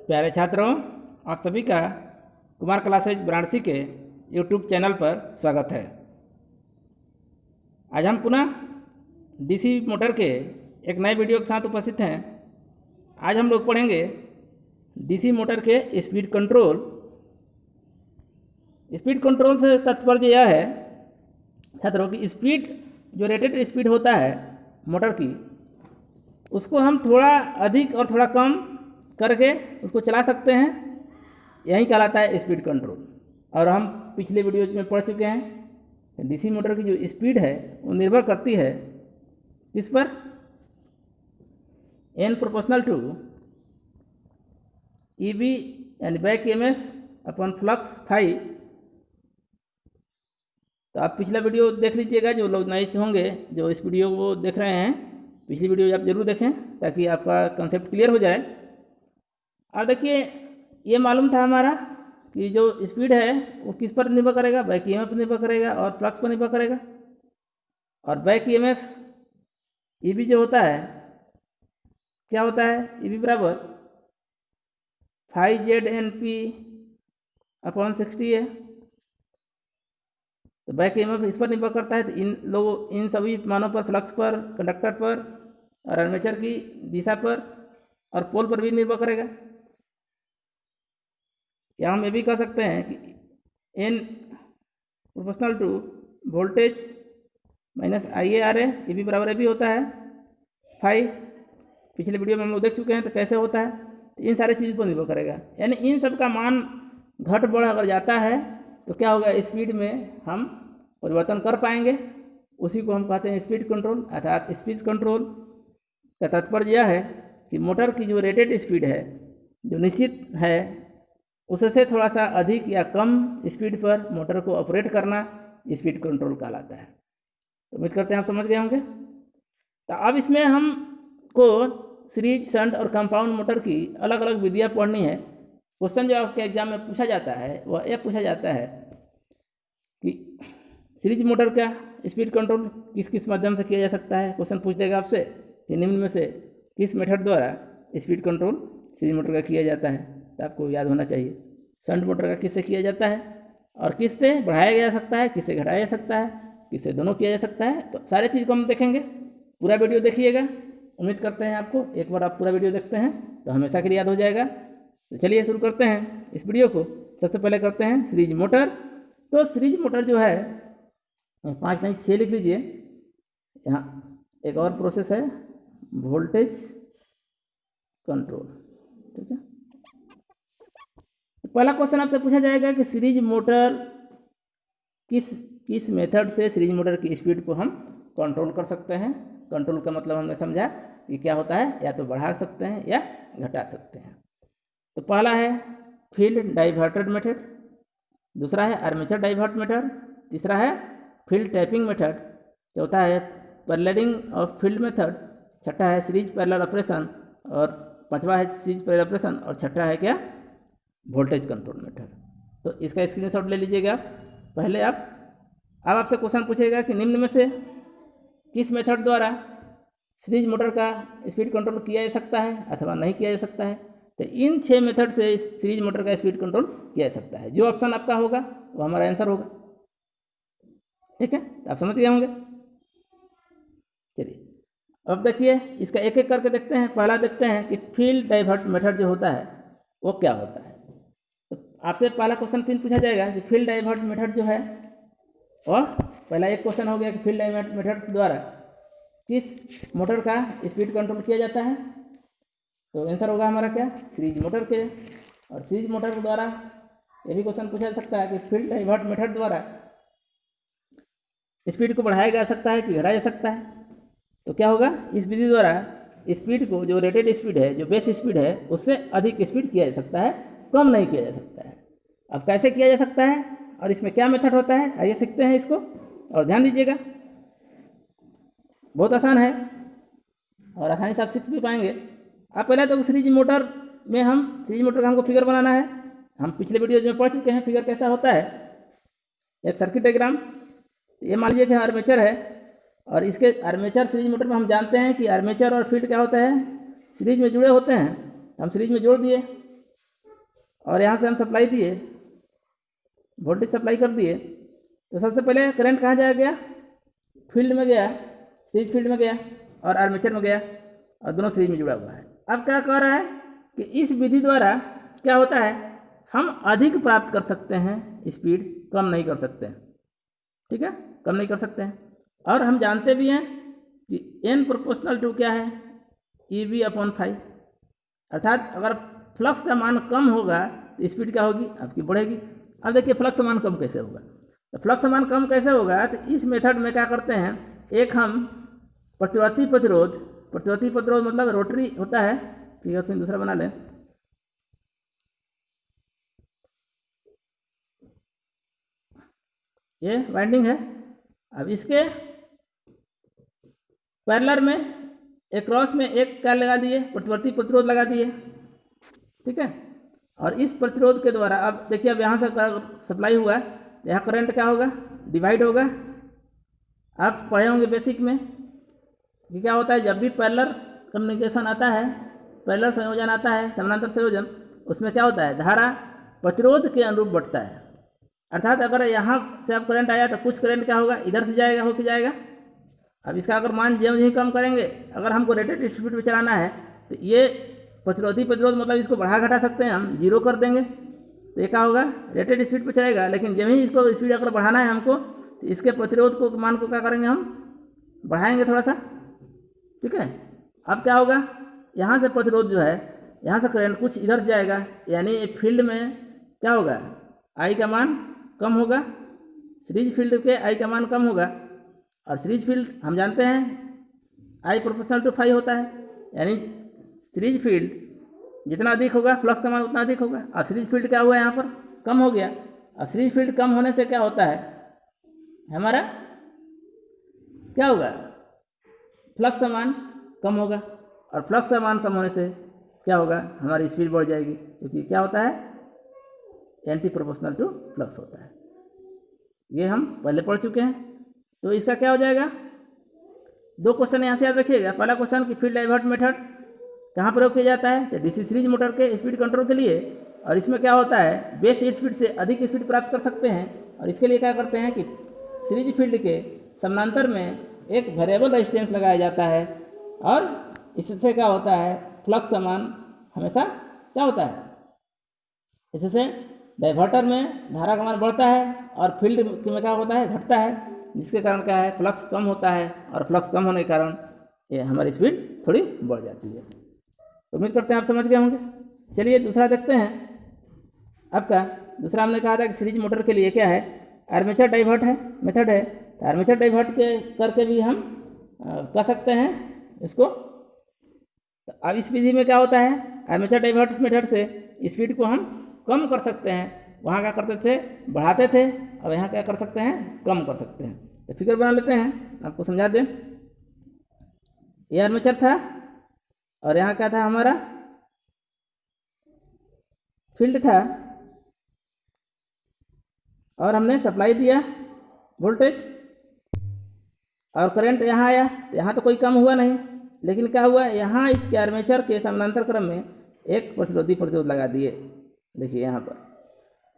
प्यारे छात्रों, आप सभी का कुमार क्लासेज वाराणसी के यूट्यूब चैनल पर स्वागत है। आज हम पुनः डीसी मोटर के एक नए वीडियो के साथ उपस्थित हैं। आज हम लोग पढ़ेंगे डीसी मोटर के स्पीड कंट्रोल। स्पीड कंट्रोल से तात्पर्य यह है छात्रों की स्पीड जो रेटेड स्पीड होता है मोटर की, उसको हम थोड़ा अधिक और थोड़ा कम करके उसको चला सकते हैं। यही कहलाता है स्पीड कंट्रोल। और हम पिछले वीडियो में पढ़ चुके हैं डीसी मोटर की जो स्पीड है वो निर्भर करती है किस पर, एन प्रोपोर्शनल टू ईबी यानी बैक ईएमएफ अपन फ्लक्स फाई। तो आप पिछला वीडियो देख लीजिएगा, जो लोग नए से होंगे जो इस वीडियो को देख रहे हैं, पिछली वीडियो आप जरूर देखें ताकि आपका कंसेप्ट क्लियर हो जाए। अब देखिए, ये मालूम था हमारा कि जो स्पीड है वो किस पर निर्भर करेगा, बैक ईएमएफ पर निर्भर करेगा और फ्लक्स पर निर्भर करेगा। और बैक ईएमएफ ईबी जो होता है क्या होता है, ईबी बराबर phi Z N P upon 60 है। तो बैक ईएमएफ इस पर निर्भर करता है। तो इन सभी मानों पर, फ्लक्स पर, कंडक्टर पर और आर्मेचर की दिशा पर और पोल पर भी निर्भर करेगा। या हम ये भी कह सकते हैं कि N proportional to voltage minus I A R A, ये भी बराबर ए भी होता है फाई। पिछले वीडियो में हम लोग देख चुके हैं तो कैसे होता है। तो इन सारी चीज़ों पर निर्भर करेगा, यानी इन सब का मान घट बढ़ अगर जाता है तो क्या होगा, स्पीड में हम परिवर्तन कर पाएंगे। उसी को हम कहते हैं स्पीड कंट्रोल। अर्थात स्पीड कंट्रोल का तात्पर्य यह है कि मोटर की जो रेटेड स्पीड है, जो निश्चित है, उससे थोड़ा सा अधिक या कम स्पीड पर मोटर को ऑपरेट करना स्पीड कंट्रोल कहलाता है। तो उम्मीद करते हैं आप समझ गए होंगे। तो अब इसमें हमको सीरीज, शंट और कंपाउंड मोटर की अलग अलग विधियाँ पढ़नी है। क्वेश्चन जो आपके एग्जाम में पूछा जाता है वह यह पूछा जाता है कि सीरीज मोटर का स्पीड कंट्रोल किस किस माध्यम से किया जा सकता है। क्वेश्चन पूछ देगा आपसे कि निम्न में से किस मेथड द्वारा स्पीड कंट्रोल सीरीज मोटर का किया जाता है। तो आपको याद होना चाहिए शंट मोटर का किससे किया जाता है और किससे बढ़ाया जा सकता है, किससे घटाया जा सकता है, किससे दोनों किया जा सकता है। तो सारी चीज़ को हम देखेंगे। पूरा वीडियो देखिएगा। उम्मीद करते हैं आपको एक बार आप पूरा वीडियो देखते हैं तो हमेशा के लिए याद हो जाएगा। तो चलिए शुरू करते हैं इस वीडियो को। सबसे पहले करते हैं सीरीज मोटर। तो सीरीज मोटर जो है 5 नहीं 6 लिख लीजिए। यहाँ एक और प्रोसेस है वोल्टेज कंट्रोल, ठीक है। तो पहला क्वेश्चन आपसे पूछा जाएगा कि सीरीज मोटर किस मेथड से सीरीज मोटर की स्पीड को हम कंट्रोल कर सकते हैं। कंट्रोल का मतलब हमने समझा कि क्या होता है, या तो बढ़ा सकते हैं या घटा सकते हैं। तो पहला है फील्ड डाइवर्टेड मेथड, दूसरा है आर्मेचर डाइवर्ट मेथड, तीसरा है फील्ड टैपिंग मेथड, चौथा है पैरेललिंग ऑफ फील्ड मेथड, छठा है सीरीज पैरेलल ऑपरेशन और पांचवा है सीरीज पैरेलल ऑपरेशन और छठा है क्या, वोल्टेज कंट्रोल मेथड। तो इसका स्क्रीनशॉट ले लीजिएगा पहले आप। अब आपसे क्वेश्चन पूछेगा कि निम्न में से किस मेथड द्वारा सीरीज मोटर का स्पीड कंट्रोल किया जा सकता है अथवा नहीं किया जा सकता है। तो इन 6 मेथड से सीरीज मोटर का स्पीड कंट्रोल किया जा सकता है। जो ऑप्शन आपका होगा वो हमारा आंसर होगा, ठीक है। तो आप समझ गए होंगे। चलिए अब देखिए, इसका एक एक करके देखते हैं। पहला देखते हैं कि फील्ड डाइवर्ट मेथड जो होता है वो क्या होता है। तो आपसे पहला क्वेश्चन फिर पूछा जाएगा कि फील्ड डाइवर्ट मेथड जो है, और पहला एक क्वेश्चन हो गया कि फील्ड डाइवर्ट मेथड द्वारा किस मोटर का स्पीड कंट्रोल किया जाता है। तो आंसर होगा हमारा क्या, सीरीज मोटर के। और सीरीज मोटर के द्वारा ये भी क्वेश्चन पूछा जा सकता है कि फील्ड डाइवर्ट मेथड द्वारा स्पीड को बढ़ाया जा सकता है कि घटाया जा सकता है। तो क्या होगा, इस विधि द्वारा स्पीड को, जो रेटेड स्पीड है, जो बेस स्पीड है, उससे अधिक स्पीड किया जा सकता है, कम नहीं किया जा सकता है। अब कैसे किया जा सकता है और इसमें क्या मेथड होता है, आइए सीखते हैं इसको। और ध्यान दीजिएगा, बहुत आसान है और आसानी से आप सीख भी पाएंगे। आप पहले तो सीरीज मोटर में सीरीज मोटर का हमको फिगर बनाना है। हम पिछले वीडियो में पढ़ चुके हैं फिगर कैसा होता है। एक सर्किट डायग्राम, ये मान लीजिए कि आर्मेचर है और इसके आर्मेचर सीरीज मोटर में हम जानते हैं कि आर्मेचर और फील्ड क्या होता है, सीरीज में जुड़े होते हैं। हम सीरीज में जोड़ दिए और यहाँ से हम सप्लाई दिए, वोल्टेज सप्लाई कर दिए, तो सबसे पहले करंट कहाँ जाया गया, फील्ड में गया, सीरीज फील्ड में गया और आर्मेचर में गया, और दोनों सीरीज में जुड़ा हुआ है। अब क्या कह रहा है कि इस विधि द्वारा क्या होता है, हम अधिक प्राप्त कर सकते हैं, स्पीड कम नहीं कर सकते हैं। ठीक है, कम नहीं कर सकते हैं। और हम जानते भी हैं कि n प्रोपोर्शनल टू क्या है, EB/5, अर्थात अगर फ्लक्स का मान कम होगा तो स्पीड क्या होगी, आपकी बढ़ेगी। अब देखिए फ्लक्स मान कम कैसे होगा, तो फ्लक्स मान कम कैसे होगा, तो इस मेथड में क्या करते हैं, एक हम प्रतिवर्ती प्रतिरोध मतलब रोटरी होता है, ठीक है, फिर दूसरा बना लें। ये वाइंडिंग है। अब इसके पैरेलल में एक क्रॉस में एक क्या लगा दिए, प्रतिवर्ती प्रतिरोध लगा दिए। ठीक है, और इस प्रतिरोध के द्वारा अब देखिए, अब यहाँ से सप्लाई हुआ, यहाँ करंट क्या होगा, डिवाइड होगा। आप पढ़े होंगे बेसिक में कि क्या होता है, जब भी पैरेलल कम्युनिकेशन आता है, पैरेलल संयोजन आता है, समानांतर संयोजन, उसमें क्या होता है, धारा प्रतिरोध के अनुरूप बढ़ता है। अर्थात अगर यहाँ से अब करंट आया तो कुछ करंट क्या होगा, इधर से जाएगा, होके जाएगा। अब इसका अगर मान ज्यों ही कम करेंगे, अगर हमको रेटेड स्पीड पे चलाना है, तो ये प्रतिरोधी प्रतिरोध मतलब इसको बढ़ा घटा सकते हैं, हम जीरो कर देंगे तो ये क्या होगा, रेटेड स्पीड पे चलेगा। लेकिन जब ही इसको स्पीड अगर बढ़ाना है हमको, तो इसके प्रतिरोध को मान को क्या करेंगे, हम बढ़ाएंगे थोड़ा सा। ठीक है, अब क्या होगा, यहाँ से प्रतिरोध जो है, यहाँ से करंट कुछ इधर से जाएगा, यानी फील्ड में क्या होगा, आई का मान कम होगा, सीरीज फील्ड के आई का मान कम होगा। और सीरीज फील्ड हम जानते हैं आई प्रोपोर्शनल टू 5 होता है, यानी सीरीज फील्ड जितना अधिक होगा फ्लक्स का मान उतना अधिक होगा। और सीरीज फील्ड क्या हुआ, यहाँ पर कम हो गया। और सीरीज फील्ड कम होने से क्या होता है, हमारा क्या होगा, फ्लक्स का मान कम होगा। और फ्लक्स का मान कम होने से क्या होगा, हमारी स्पीड बढ़ जाएगी, क्योंकि क्या होता है, एंटी प्रोपोर्शनल टू फ्लक्स होता है। ये हम पहले पढ़ चुके हैं। तो इसका क्या हो जाएगा, दो क्वेश्चन यहाँ से याद रखिएगा। पहला क्वेश्चन कि फील्ड डाइवर्ट मेथड कहाँ प्रयोग किया जाता है, तो डीसी सीरीज मोटर के स्पीड कंट्रोल के लिए। और इसमें क्या होता है, बेस स्पीड से अधिक स्पीड प्राप्त कर सकते हैं। और इसके लिए क्या करते हैं कि सीरीज फील्ड के समानांतर में एक वेरिएबल रेजिस्टेंस लगाया जाता है, और इससे क्या होता है, फ्लक्स का मान हमेशा क्या होता है, इससे डाइवर्टर में धारा का मान बढ़ता है और फील्ड में क्या होता है, घटता है, जिसके कारण क्या है, फ्लक्स कम होता है। और फ्लक्स कम होने के कारण ये हमारी स्पीड थोड़ी बढ़ जाती है। तो उम्मीद करते हैं आप समझ गए होंगे। चलिए दूसरा देखते हैं। आपका दूसरा हमने कहा था कि सीरीज मोटर के लिए क्या है, आर्मेचर डाइवर्ट है, मेथड है। तो आर्मेचर डाइवर्ट के करके भी हम कर सकते हैं इसको। तो अब इस विधि में क्या होता है, आर्मेचर डाइवर्ट मेथड से स्पीड को हम कम कर सकते हैं। वहाँ क्या करते थे, बढ़ाते थे, और यहाँ क्या कर सकते हैं, कम कर सकते हैं। तो फिगर बना लेते हैं, आपको समझा दें। ये आर्मेचर था और यहाँ क्या था, हमारा फील्ड था, और हमने सप्लाई दिया वोल्टेज, और करंट यहाँ आया। तो यहाँ तो कोई कम हुआ नहीं, लेकिन क्या हुआ, यहाँ इसके आर्मेचर के समानांतर क्रम में एक प्रतिरोध लगा दिए। देखिए यहाँ पर,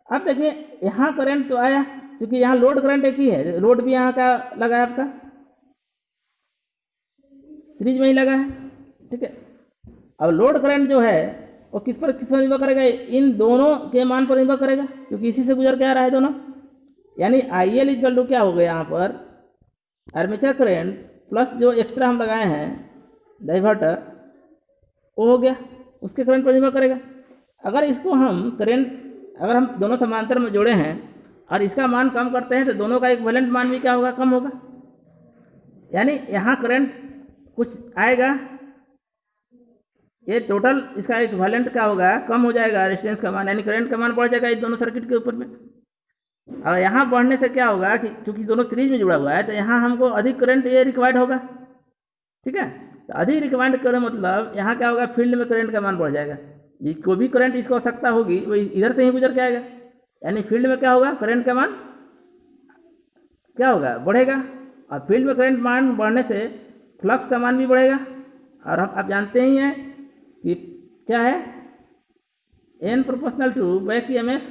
अब देखिए यहाँ करंट तो आया, क्योंकि यहाँ लोड करंट एक ही है, लोड भी यहाँ का लगा है, आपका सीरीज में ही लगा है। ठीक है, अब लोड करंट जो है वो किस पर निर्भर करेगा, इन दोनों के मान पर निर्भर करेगा, क्योंकि इसी से गुजर के आ रहा है दोनों। यानी IL इक्वल टू क्या हो गया, यहाँ पर आर्मेचर करंट प्लस जो एक्स्ट्रा हम लगाए हैं डाइवर्टर, वो हो गया, उसके करंट पर निर्भर करेगा। अगर इसको हम करंट, अगर हम दोनों समांतर में जोड़े हैं और इसका मान कम करते हैं, तो दोनों का इक्विवेलेंट मान भी क्या होगा, कम होगा। यानी यहाँ करंट कुछ आएगा, ये टोटल इसका इक्विवेलेंट क्या होगा, कम हो जाएगा रेजिस्टेंस का मान, यानी करंट का मान बढ़ जाएगा इस दोनों सर्किट के ऊपर में। और यहाँ बढ़ने से क्या होगा कि चूंकि दोनों सीरीज में जुड़ा हुआ है, तो यहाँ हमको अधिक करंट ये रिक्वायर्ड होगा। ठीक है, तो अधिक रिक्वायर्ड करें मतलब यहाँ क्या होगा, फील्ड में करंट का मान बढ़ जाएगा। जिसको भी करंट इसको आवश्यकता होगी वो इधर से ही गुजर के आएगा, यानी फील्ड में क्या होगा, करंट का मान क्या होगा, बढ़ेगा। और फील्ड में करंट मान बढ़ने से फ्लक्स का मान भी बढ़ेगा। और आप जानते ही हैं कि क्या है, N proportional to back EMF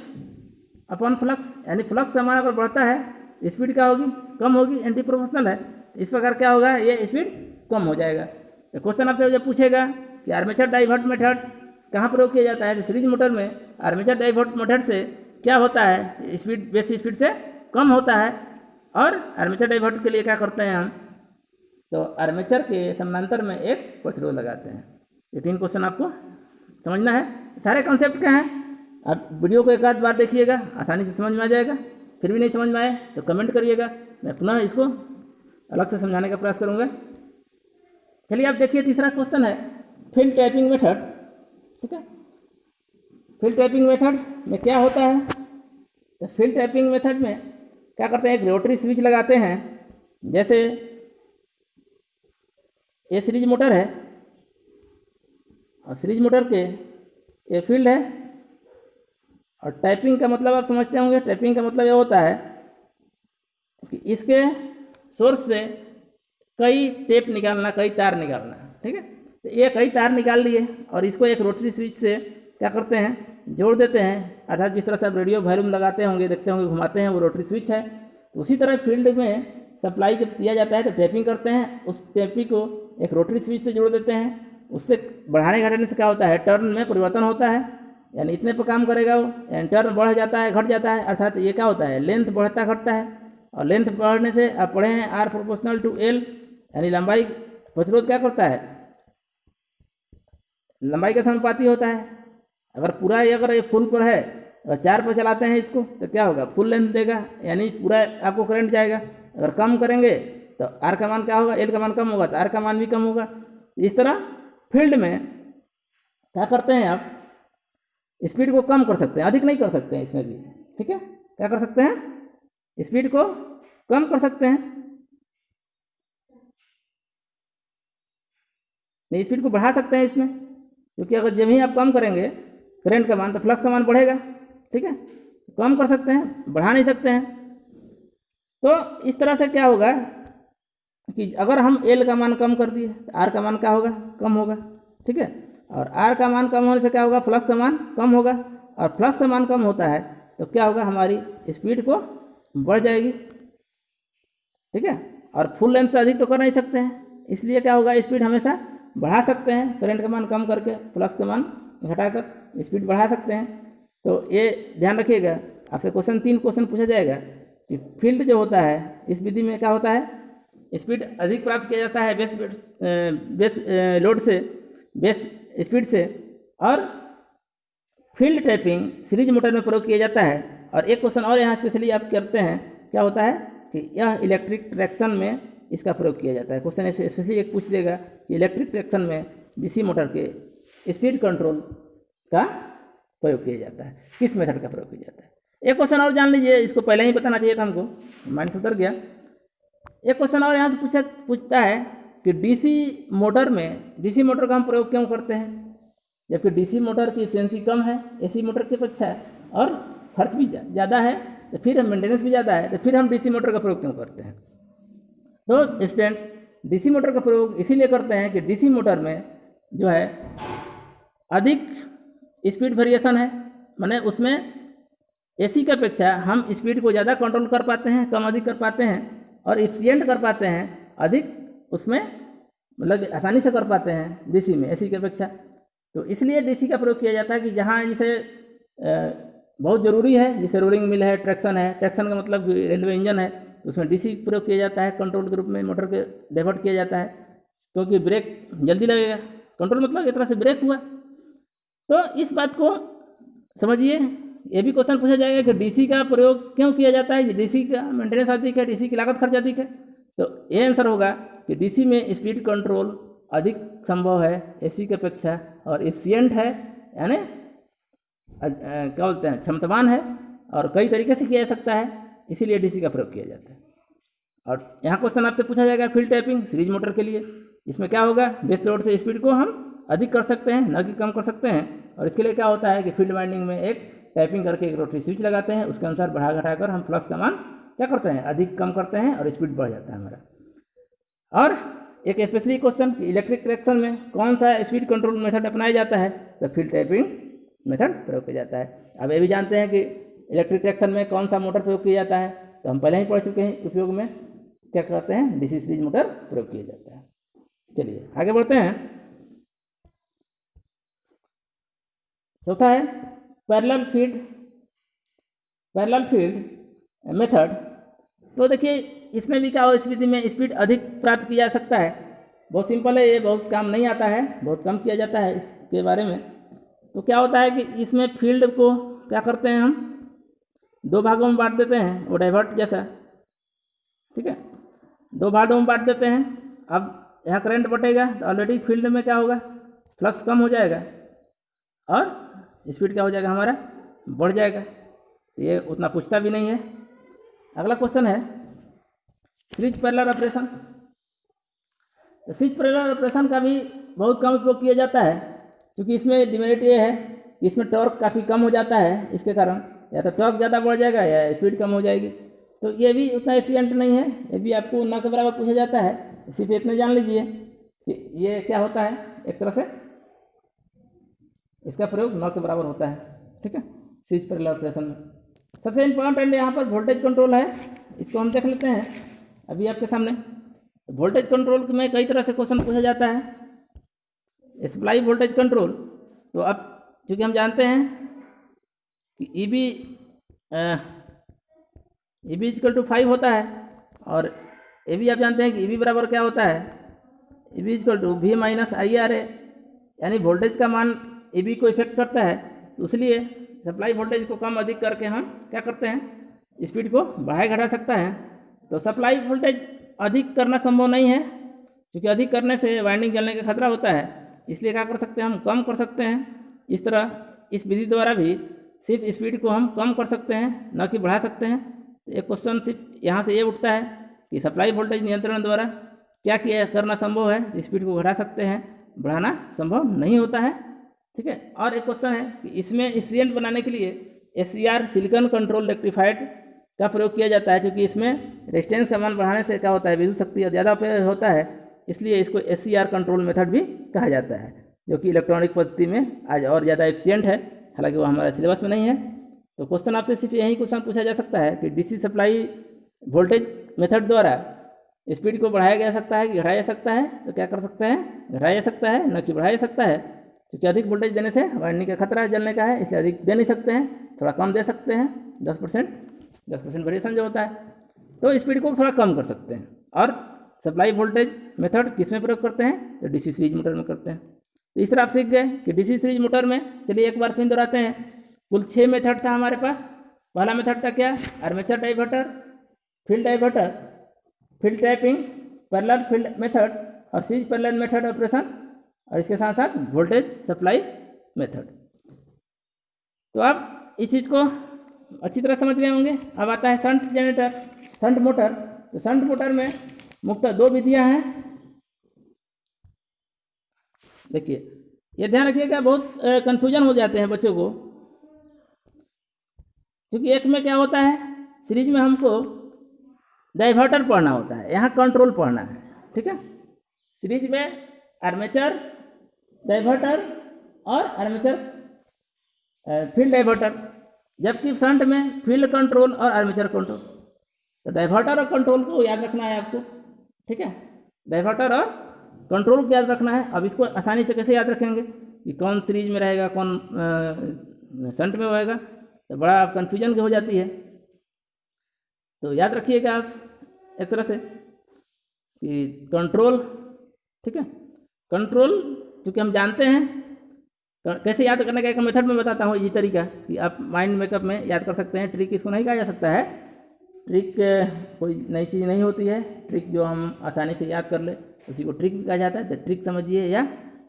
upon flux, यानी फ्लक्स हमारा अगर बढ़ता है स्पीड क्या होगी, कम होगी, एंटी प्रोपोर्शनल है। इस प्रकार क्या होगा, ये स्पीड कम हो जाएगा। तो क्वेश्चन आपसे जब पूछेगा कि आर्मेचर डाइवर्ट मेथड कहाँ प्रयोग किया जाता है, तो सीरीज मोटर में आर्मेचर डाइवर्ट मेथड से क्या होता है, स्पीड बेस स्पीड से कम होता है। और आर्मेचर डाइवर्ट के लिए क्या करते हैं हम, तो आर्मेचर के समानांतर में एक प्रतिरोध लगाते हैं। ये 3 क्वेश्चन आपको समझना है। सारे कॉन्सेप्ट क्या हैं, आप वीडियो को एक आध बार देखिएगा, आसानी से समझ में आ जाएगा। फिर भी नहीं समझ में आए तो कमेंट करिएगा, मैं पुनः इसको अलग से समझाने का प्रयास करूँगा। चलिए आप देखिए, तीसरा क्वेश्चन है फील्ड टैपिंग मेथड। ठीक है, फील्ड टैपिंग मेथड में क्या होता है, तो फील्ड टैपिंग मेथड में क्या करते हैं, एक रोटरी स्विच लगाते हैं। जैसे ये सीरीज मोटर है और सीरीज मोटर के ये फील्ड है, और टैपिंग का मतलब आप समझते होंगे। टैपिंग का मतलब ये होता है कि इसके सोर्स से कई टेप निकालना, कई तार निकालना। ठीक है, तो ये कई तार निकाल लिए और इसको एक रोटरी स्विच से क्या करते हैं, जोड़ देते हैं। अर्थात जिस तरह से आप रेडियो वॉल्यूम लगाते होंगे, देखते होंगे, घुमाते हैं, वो रोटरी स्विच है। तो उसी तरह फील्ड में सप्लाई जब दिया जाता है तो टैपिंग करते हैं, उस टैपिंग को एक रोटरी स्विच से जोड़ देते हैं। उससे बढ़ाने घटाने से क्या होता है, टर्न में परिवर्तन होता है, यानी इतने पर काम करेगा वो, यानी टर्न बढ़ जाता है, घट जाता है। अर्थात ये क्या होता है, लेंथ बढ़ता घटता है, और लेंथ बढ़ने से आप पढ़े हैं आर प्रोपोर्शनल टू एल, यानी लंबाई प्रतिरोध क्या करता है, लंबाई का समानुपाती होता है। अगर पूरा अगर ये फुल पर है, अगर 4 पर चलाते हैं इसको, तो क्या होगा, फुल लेंथ देगा, यानी पूरा आपको करंट जाएगा। अगर कम करेंगे तो आर का मान क्या होगा, एल का मान कम होगा तो आर का मान भी कम होगा। इस तरह फील्ड में क्या करते हैं, आप स्पीड को कम कर सकते हैं, अधिक नहीं कर सकते हैं इसमें भी। ठीक है, क्या कर सकते हैं, स्पीड को कम कर सकते हैं, नहीं स्पीड को बढ़ा सकते हैं इसमें, क्योंकि अगर जब ही आप कम करेंगे करंट का मान तो फ्लक्स का मान बढ़ेगा। ठीक है, कम कर सकते हैं, बढ़ा नहीं सकते हैं। तो इस तरह से क्या होगा कि अगर हम एल का मान कम कर दिए तो आर का मान क्या होगा, कम होगा। ठीक है, और आर का मान कम होने से क्या होगा, फ्लक्स का मान कम होगा, और फ्लक्स का मान कम होता है तो क्या होगा, हमारी स्पीड को बढ़ जाएगी। ठीक है, और फुल लेंथ से अधिक तो कर नहीं सकते हैं, इसलिए क्या होगा, स्पीड हमेशा बढ़ा सकते हैं, करंट का मान कम करके फ्लक्स का मान घटाकर स्पीड बढ़ा सकते हैं। तो ये ध्यान रखिएगा, आपसे 3 क्वेश्चन पूछा जाएगा कि फील्ड जो होता है इस विधि में क्या होता है, स्पीड अधिक प्राप्त किया जाता है बेस लोड से, बेस स्पीड से, और फील्ड टैपिंग सीरीज मोटर में प्रयोग किया जाता है। और एक क्वेश्चन और यहाँ स्पेशली आप करते हैं, क्या होता है कि यह इलेक्ट्रिक ट्रैक्शन में इसका प्रयोग किया जाता है। क्वेश्चन स्पेशली एक पूछ देगा कि इलेक्ट्रिक ट्रैक्शन में डीसी मोटर के स्पीड कंट्रोल का प्रयोग किया जाता है, किस मेथड का प्रयोग किया जाता है। एक क्वेश्चन और जान लीजिए, इसको पहले ही बताना चाहिए था हमको, माइंड से उतर गया। एक क्वेश्चन और यहाँ से पूछता है कि डीसी मोटर का हम प्रयोग क्यों करते हैं, जबकि डीसी मोटर की एफिशिएंसी कम है एसी मोटर की अपेक्षा, और खर्च भी ज़्यादा है, तो फिर हम मेंटेनेंस भी ज़्यादा है, तो फिर हम डीसी मोटर का प्रयोग क्यों करते हैं। तो स्टूडेंट्स, डीसी मोटर का प्रयोग इसीलिए करते हैं कि डीसी मोटर में जो है अधिक स्पीड वेरिएशन है, माने उसमें एसी की अपेक्षा हम स्पीड को ज़्यादा कंट्रोल कर पाते हैं, कम अधिक कर पाते हैं, और एफिशिएंट कर पाते हैं, अधिक उसमें मतलब आसानी से कर पाते हैं डीसी में एसी की अपेक्षा। तो इसलिए डीसी का प्रयोग किया जाता है कि जहाँ जैसे बहुत ज़रूरी है, जैसे रोलिंग मिल है, ट्रैक्शन है, ट्रैक्शन का मतलब रेलवे इंजन है, तो उसमें डीसी प्रयोग किया जाता है, कंट्रोल के रूप में मोटर के डाइवर्ट किया जाता है, क्योंकि ब्रेक जल्दी लगेगा। कंट्रोल मतलब एक तरह से ब्रेक हुआ। तो इस बात को समझिए। ये भी क्वेश्चन पूछा जाएगा कि डीसी का प्रयोग क्यों किया जाता है, डीसी का मेंटेनेंस अधिक है, डीसी की लागत खर्च अधिक है। तो ये आंसर होगा कि डीसी में स्पीड कंट्रोल अधिक संभव है एसी की अपेक्षा, और एफिशिएंट है, यानी क्या बोलते हैं, क्षमतावान है, और कई तरीके से किया जा सकता है, इसीलिए डीसी का प्रयोग किया जाता है। और यहाँ क्वेश्चन आपसे पूछा जाएगा फील्ड टैपिंग सीरीज मोटर के लिए, इसमें क्या होगा, बेस लोड से स्पीड को हम अधिक कर सकते हैं, न कि कम कर सकते हैं। और इसके लिए क्या होता है कि फील्ड वाइंडिंग में एक टैपिंग करके एक रोटरी स्विच लगाते हैं, उसके अनुसार बढ़ा घटाकर हम फ्लक्स का मान क्या करते हैं, अधिक कम करते हैं, और स्पीड बढ़ जाता है हमारा। और एक स्पेशली क्वेश्चन, इलेक्ट्रिक ट्रैक्शन में कौन सा स्पीड कंट्रोल मेथड अपनाया जाता है, तो फील्ड टैपिंग मेथड प्रयोग किया जाता है। अब ये भी जानते हैं कि इलेक्ट्रिक ट्रैक्शन में कौन सा मोटर प्रयोग किया जाता है, तो हम पहले ही पढ़ चुके हैं। उपयोग में क्या कहते हैं, डीसी सीरीज मोटर प्रयोग किया जाता है। चलिए आगे बढ़ते हैं। चौथा है पैरेलल फीड मेथड। तो देखिए इसमें भी क्या हो, स्थिति में स्पीड अधिक प्राप्त किया जा सकता है। बहुत सिंपल है, ये बहुत काम नहीं आता है, बहुत कम किया जाता है इसके बारे में। तो क्या होता है कि इसमें फील्ड को क्या करते हैं, हम दो भागों में बांट देते हैं, वो डाइवर्ट जैसा, ठीक है, दो भागों में बांट देते हैं। अब यहाँ करंट बटेगा तो ऑलरेडी फील्ड में क्या होगा, फ्लक्स कम हो जाएगा और स्पीड क्या हो जाएगा, हमारा बढ़ जाएगा। तो ये उतना पूछता भी नहीं है। अगला क्वेश्चन है सीरीज पैरेलल ऑपरेशन। तो सीरीज पैरेलल ऑपरेशन का भी बहुत कम उपयोग किया जाता है, क्योंकि इसमें डिमेरिट ये है कि इसमें टॉर्क काफ़ी कम हो जाता है। इसके कारण या तो टॉर्क ज़्यादा बढ़ जाएगा या स्पीड कम हो जाएगी। तो ये भी उतना एफिशिएंट नहीं है, ये भी आपको न के बराबर पूछा जाता है। सिर्फ इतने जान लीजिए कि ये क्या होता है, एक तरह से इसका प्रयोग न के बराबर होता है, ठीक है, सीरीज पैरेलल ऑपरेशन में। सबसे इम्पोर्टेंट यहाँ पर वोल्टेज कंट्रोल है, इसको हम देख लेते हैं अभी आपके सामने। वोल्टेज कंट्रोल में कई तरह से क्वेश्चन पूछा जाता है। सप्लाई वोल्टेज कंट्रोल, तो अब चूँकि हम जानते हैं कि ई बी इक्वल टू 5 होता है, और ये भी आप जानते हैं कि ई बी बराबर क्या होता है, E B equal to V minus I R A, यानी वोल्टेज का मान ई बी को इफेक्ट करता है। तो इसलिए सप्लाई वोल्टेज को कम अधिक करके हम क्या करते हैं, स्पीड को बढ़ाया घटा सकता है। तो सप्लाई वोल्टेज अधिक करना संभव नहीं है, क्योंकि अधिक करने से वाइंडिंग जलने का खतरा होता है। इसलिए क्या कर सकते हैं, हम कम कर सकते हैं। इस तरह इस विधि द्वारा भी सिर्फ स्पीड को हम कम कर सकते हैं, न कि बढ़ा सकते हैं। तो एक क्वेश्चन सिर्फ यहाँ से ये उठता है कि सप्लाई वोल्टेज नियंत्रण द्वारा क्या किया करना संभव है, स्पीड को घटा सकते हैं, बढ़ाना संभव नहीं होता है, ठीक है। और एक क्वेश्चन है कि इसमें एफिशिएंट बनाने के लिए SCR सिलिकॉन कंट्रोल रेक्टिफाइड का प्रयोग किया जाता है, क्योंकि इसमें रेजिस्टेंस का मान बढ़ाने से क्या होता है, विद्युत शक्ति ज़्यादा उपयोग होता है। इसलिए इसको SCR कंट्रोल मेथड भी कहा जाता है, जो कि इलेक्ट्रॉनिक पद्धति में आज और ज़्यादा एफिशिएंट है। हालांकि वो हमारे सिलेबस में नहीं है। तो क्वेश्चन आपसे सिर्फ यही क्वेश्चन पूछा जा सकता है कि डीसी सप्लाई वोल्टेज मेथड द्वारा स्पीड को बढ़ाया जा सकता है कि घटाया जा सकता है। तो क्या कर सकते हैं, घटाया जा सकता है, न कि बढ़ाया जा सकता है, क्योंकि अधिक वोल्टेज देने से वाइंडिंग का खतरा जलने का है, इसलिए अधिक दे नहीं सकते हैं, थोड़ा कम दे सकते हैं, 10% वेरिएशन जो होता है। तो स्पीड को थोड़ा कम कर सकते हैं। और सप्लाई वोल्टेज मेथड किस में प्रयोग करते हैं, तो डीसी सीरीज मोटर में करते हैं। तो इस तरह आप सीख गए कि डीसी सीरीज मोटर में, चलिए एक बार फिर दोहराते हैं, कुल 6 मेथड था हमारे पास। पहला मेथड था क्या, armature diverter, field diverter, field tapping, parallel field method और सीरीज पैरेलल मेथड ऑपरेशन, और इसके साथ साथ वोल्टेज सप्लाई मेथड। तो आप इस चीज़ को अच्छी तरह समझ गए होंगे। अब आता है शंट जनरेटर, शंट मोटर। तो शंट मोटर में मुख्यतः 2 विधियां हैं। देखिए ये ध्यान रखिएगा, बहुत कन्फ्यूजन हो जाते हैं बच्चों को, क्योंकि एक में क्या होता है, सीरीज में हमको डाइवर्टर पढ़ना होता है, यहाँ कंट्रोल पढ़ना है, ठीक है। सीरीज में आर्मेचर डाइवर्टर और आर्मेचर फील्ड डाइवर्टर, जबकि शंट में फील्ड कंट्रोल और आर्मेचर कंट्रोल। तो डाइवर्टर और कंट्रोल को याद रखना है आपको, ठीक है, डाइवर्टर और कंट्रोल को याद रखना है। अब इसको आसानी से कैसे याद रखेंगे कि कौन सीरीज में रहेगा, कौन शंट में होएगा, तो बड़ा कन्फ्यूजन हो जाती है। तो याद रखिएगा आप एक तरह से कि कंट्रोल, ठीक है, कंट्रोल चूँकि हम जानते हैं, कैसे याद करने का एक मेथड में बताता हूँ, ये तरीका कि आप माइंड मेकअप में याद कर सकते हैं। ट्रिक इसको नहीं कहा जा सकता है, ट्रिक कोई नई चीज़ नहीं होती है। ट्रिक जो हम आसानी से याद कर ले उसी को ट्रिक कहा जाता है। तो ट्रिक समझिए या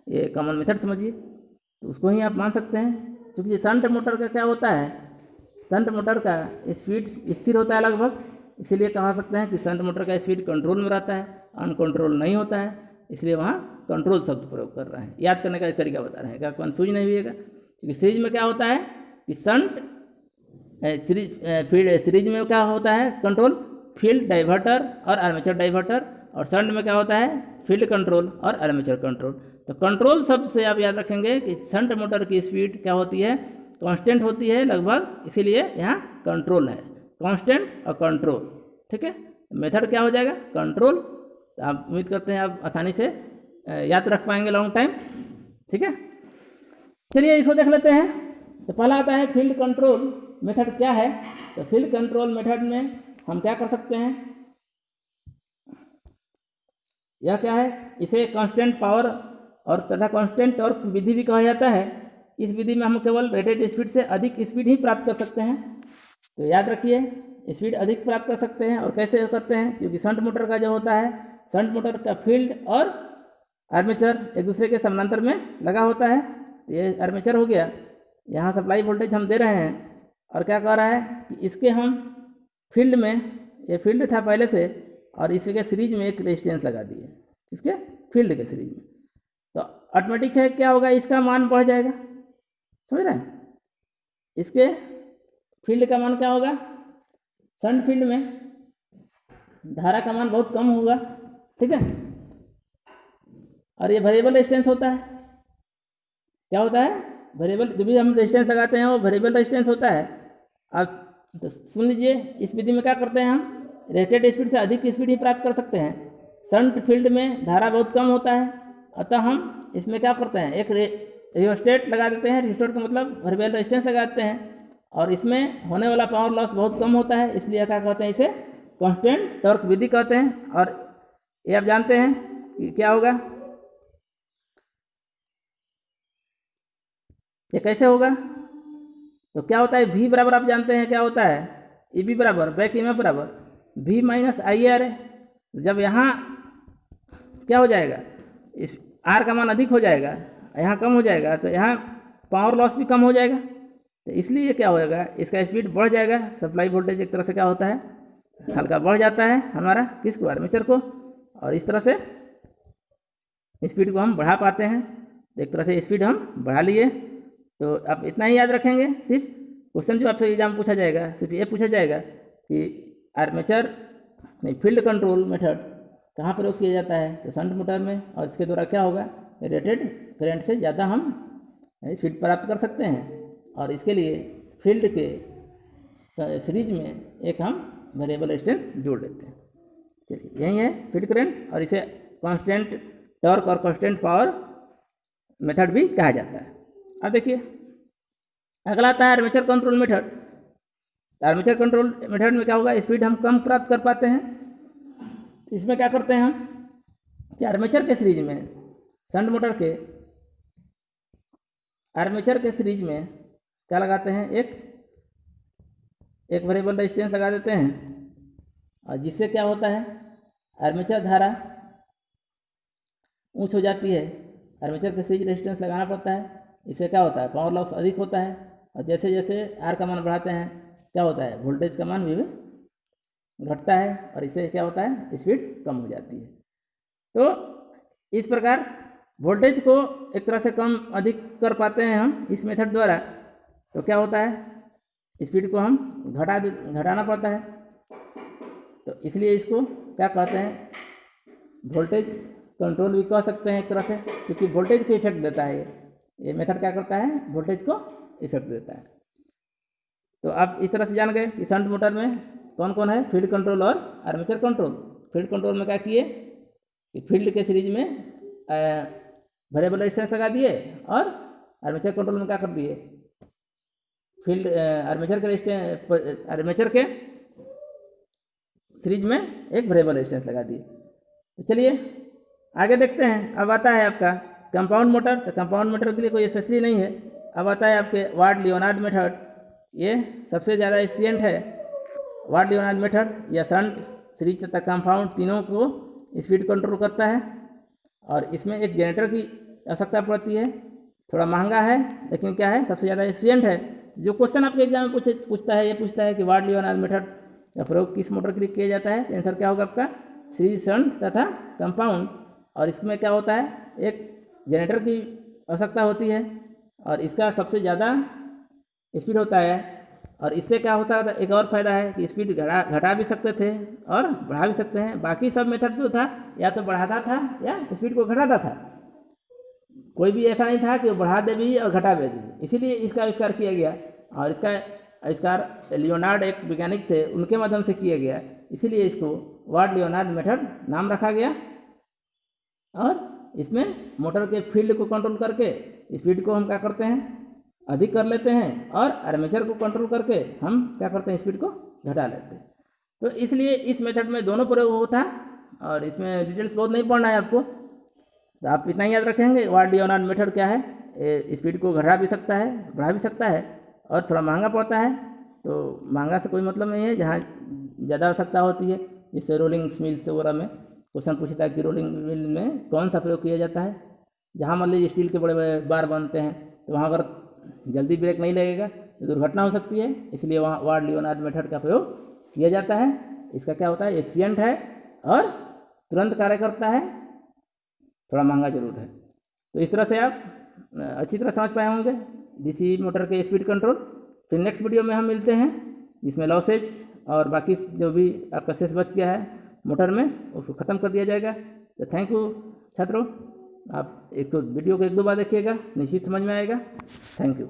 ये कॉमन मेथड समझिए, तो उसको ही आप मान सकते हैं। क्योंकि शंट मोटर का क्या होता है, शंट मोटर का स्पीड स्थिर होता है लगभग, इसीलिए कहा सकते हैं कि शंट मोटर का स्पीड कंट्रोल में रहता है, अनकंट्रोल नहीं होता है, इसलिए वहाँ कंट्रोल शब्द प्रयोग कर रहे हैं। याद करने का तरीका बता रहे हैं, क्या कन्फ्यूज नहीं होइएगा। क्योंकि सीरीज में क्या होता है कि शंट सीरीज में क्या होता है, कंट्रोल, फील्ड डाइवर्टर और आर्मेचर डाइवर्टर, और शंट में क्या होता है, फील्ड कंट्रोल और आर्मेचर कंट्रोल। तो कंट्रोल शब्द से आप याद रखेंगे कि शंट मोटर की स्पीड क्या होती है, कांस्टेंट होती है लगभग, इसीलिए यहाँ कंट्रोल है, कांस्टेंट और कंट्रोल। ठीक है, मेथड क्या हो जाएगा, कंट्रोल। तो आप उम्मीद करते हैं आप आसानी से याद रख पाएंगे लॉन्ग टाइम। ठीक है, चलिए इसको देख लेते हैं। तो पहला आता है फील्ड कंट्रोल मेथड क्या है। तो फील्ड कंट्रोल मेथड में हम क्या कर सकते हैं, यह क्या है, इसे कांस्टेंट पावर और तथा कांस्टेंट टॉर्क विधि भी कहा जाता है। इस विधि में हम केवल रेटेड स्पीड से अधिक स्पीड ही प्राप्त कर सकते हैं। तो याद रखिए, स्पीड अधिक प्राप्त कर सकते हैं। और कैसे करते हैं, क्योंकि शंट मोटर का जो होता है, शंट मोटर का फील्ड और आर्मेचर एक दूसरे के समानांतर में लगा होता है। तो ये आर्मेचर हो गया, यहाँ सप्लाई वोल्टेज हम दे रहे हैं, और क्या कह रहा है कि इसके हम फील्ड में, ये फील्ड था पहले से, और इसके सीरीज में एक रेजिस्टेंस लगा दिए, इसके फील्ड के सीरीज में। तो ऑटोमेटिक है क्या होगा, इसका मान बढ़ जाएगा, समझ रहे हैं। इसके फील्ड का मान क्या होगा, शंट फील्ड में धारा का मान बहुत कम होगा। ठीक है, और ये वेरिएबल रेजिस्टेंस होता है, क्या होता है, वेरिएबल, जो भी हम रेजिस्टेंस लगाते हैं वो वेरिएबल रेजिस्टेंस होता है। अब तो सुन लीजिए, इस विधि में क्या करते हैं, हम रेटेड स्पीड से अधिक स्पीड ही प्राप्त कर सकते हैं। शंट फील्ड में धारा बहुत कम होता है, अतः हम इसमें क्या करते हैं, एक रियोस्टेट लगा देते हैं। रियोस्टेट का मतलब वेरिएबल रेजिस्टेंस लगाते हैं, और इसमें होने वाला पावर लॉस बहुत कम होता है, इसलिए क्या कहते हैं, इसे कांस्टेंट टॉर्क विधि कहते हैं। और ये आप जानते हैं कि क्या होगा, ये कैसे होगा, तो क्या होता है, V बराबर आप जानते हैं क्या होता है, EB बराबर बैक ईएमएफ बराबर V माइनस IAR है। जब यहाँ क्या हो जाएगा, इस R का मान अधिक हो जाएगा, यहाँ कम हो जाएगा, तो यहाँ पावर लॉस भी कम हो जाएगा। तो इसलिए क्या होएगा, इसका स्पीड बढ़ जाएगा। सप्लाई वोल्टेज एक तरह से क्या होता है, हल्का बढ़ जाता है हमारा, किसको, आर्मेचर को, और इस तरह से स्पीड को हम बढ़ा पाते हैं। एक तरह से स्पीड हम बढ़ा लिए। तो आप इतना ही याद रखेंगे, सिर्फ क्वेश्चन जो आपसे एग्जाम पूछा जाएगा सिर्फ ये पूछा जाएगा कि आर्मेचर नहीं, फील्ड कंट्रोल मेथड कहाँ प्रयोग किया जाता है, तो शंट मोटर में, और इसके द्वारा क्या होगा, रेटेड करंट से ज़्यादा हम स्पीड प्राप्त कर सकते हैं। और इसके लिए फील्ड के सीरीज में एक हम वेरिएबल रेजिस्टेंस जोड़ लेते हैं। चलिए, यही है फील्ड करंट, और इसे कांस्टेंट टॉर्क और कांस्टेंट पावर मेथड भी कहा जाता है। अब देखिए, अगला आता है armature control method. Armature control method में क्या होगा, स्पीड हम कम प्राप्त कर पाते हैं। इसमें क्या करते हैं हम कि आर्मेचर के सीरीज में, शंट मोटर के आर्मेचर के सीरीज में क्या लगाते हैं, एक वेरिएबल रेजिस्टेंस लगा देते हैं, और जिससे क्या होता है, आर्मेचर धारा ऊंच हो जाती है। आर्मेचर के सीरीज रेजिस्टेंस लगाना पड़ता है, इससे क्या होता है, पावर लॉस अधिक होता है। और जैसे जैसे आर का मान बढ़ाते हैं, क्या होता है, वोल्टेज का मान भी घटता है, और इससे क्या होता है, स्पीड कम हो जाती है। तो इस प्रकार वोल्टेज को एक तरह से कम अधिक कर पाते हैं हम इस मेथड द्वारा। तो क्या होता है, स्पीड को हम घटाना पड़ता है। तो इसलिए इसको क्या कहते हैं, वोल्टेज कंट्रोल भी कह सकते हैं एक तरह से, क्योंकि वोल्टेज को इफेक्ट देता है। ये मेथड क्या करता है, वोल्टेज को इफेक्ट देता है। तो आप इस तरह से जान गए कि शंट मोटर में कौन कौन है, फील्ड कंट्रोल और आर्मेचर कंट्रोल। फील्ड कंट्रोल में क्या किए कि फील्ड के सीरीज में वेरिएबल रेजिस्टेंस लगा दिए, और आर्मेचर कंट्रोल में क्या कर दिए, फील्ड आर्मेचर के सीरीज में एक वेरिएबल रेजिस्टेंस लगा दिए। तो चलिए आगे देखते हैं। अब आता है आपका कंपाउंड मोटर। तो कंपाउंड मोटर के लिए कोई स्पेशली नहीं है। अब आता है आपके वार्ड लियोनार्ड मेथड। ये सबसे ज़्यादा एफिशिएंट है। वार्ड लियोनार्ड मेथड या शंट, सीरीज तथा कंपाउंड तीनों को स्पीड कंट्रोल करता है, और इसमें एक जनरेटर की आवश्यकता पड़ती है। थोड़ा महंगा है, लेकिन क्या है, सबसे ज़्यादा एफिशिएंट है। जो क्वेश्चन आपके एग्जाम में पूछता है, ये पूछता है कि वार्ड लियोनार्ड मेथड का प्रयोग किस मोटर के लिए किया जाता है। आंसर क्या होगा आपका, सीरीज, शंट तथा कंपाउंड। और इसमें क्या होता है, एक जनरेटर की आवश्यकता होती है, और इसका सबसे ज़्यादा स्पीड होता है। और इससे क्या होता है, एक और फ़ायदा है कि स्पीड घटा भी सकते थे और बढ़ा भी सकते हैं। बाकी सब मेथड जो था या तो बढ़ाता था या स्पीड को घटाता था। कोई भी ऐसा नहीं था कि वो बढ़ा दे भी और घटा भी दी, इसीलिए इसका आविष्कार किया गया। और इसका आविष्कार लियोनार्ड एक वैज्ञानिक थे, उनके माध्यम से किया गया, इसीलिए इसको वाट लियोनार्ड मेथड नाम रखा गया। और इसमें मोटर के फील्ड को कंट्रोल करके स्पीड को हम क्या करते हैं, अधिक कर लेते हैं, और आर्मेचर को कंट्रोल करके हम क्या करते हैं, स्पीड को घटा लेते हैं। तो इसलिए इस मेथड में दोनों प्रयोग होता है, और इसमें डिटेल्स बहुत नहीं पढ़ना है आपको, तो आप इतना ही याद रखेंगे वाट लियोनार्ड मेथड क्या है, स्पीड को घटा भी सकता है, बढ़ा भी सकता है, और थोड़ा महंगा पड़ता है। तो महंगा से कोई मतलब नहीं है, जहाँ ज़्यादा आवश्यकता होती है, जैसे रोलिंग मिल्स वगैरह में क्वेश्चन पूछता है कि रोलिंग मिल में कौन सा प्रयोग किया जाता है। जहाँ मान लीजिए स्टील के बड़े बड़े बार बनते हैं, तो वहाँ अगर जल्दी ब्रेक नहीं लगेगा तो दुर्घटना हो सकती है, इसलिए वहाँ वाट लियोनार्ड मेथड का प्रयोग किया जाता है। इसका क्या होता है, एफिशिएंट है और तुरंत कार्य करता है, थोड़ा महंगा जरूर है। तो इस तरह से आप अच्छी तरह समझ पाए होंगे डीसी मोटर के स्पीड कंट्रोल। फिर नेक्स्ट वीडियो में हम मिलते हैं, जिसमें लॉसेज और बाकी जो भी आपका शेष बच गया है मोटर में, उसको ख़त्म कर दिया जाएगा। तो थैंक यू छात्रों, आप एक तो वीडियो को 1-2 बार देखिएगा, निश्चित समझ में आएगा। Thank you.